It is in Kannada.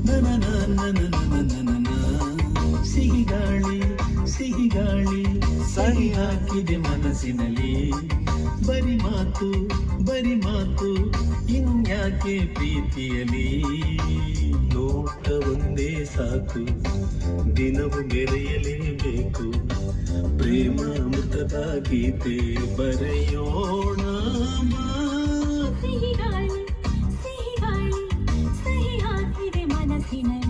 ನನ ಸಿಹಿಗಾಳಿ ಸಿಹಿಗಾಳಿ ಸಹಿ ಹಾಕಿದೆ ಮನಸ್ಸಿನಲ್ಲಿ ಬರಿ ಮಾತು ಇನ್ಯಾಕೆ ಪ್ರೀತಿಯಲಿ ನೋಟ ಒಂದೇ ಸಾಕು ದಿನವು ಮೆರೆಯಲೇಬೇಕು ಪ್ರೇಮ ಅಮೃತದ ಗೀತೆ ಬರೆಯೋಣ ಸಿಹಿಗಾಳಿ ಸಿಹಿಗಾಳಿ ಸಹಿ ಹಾಕಿದೆ ಮನಸ್ಸಿನಲ್ಲಿ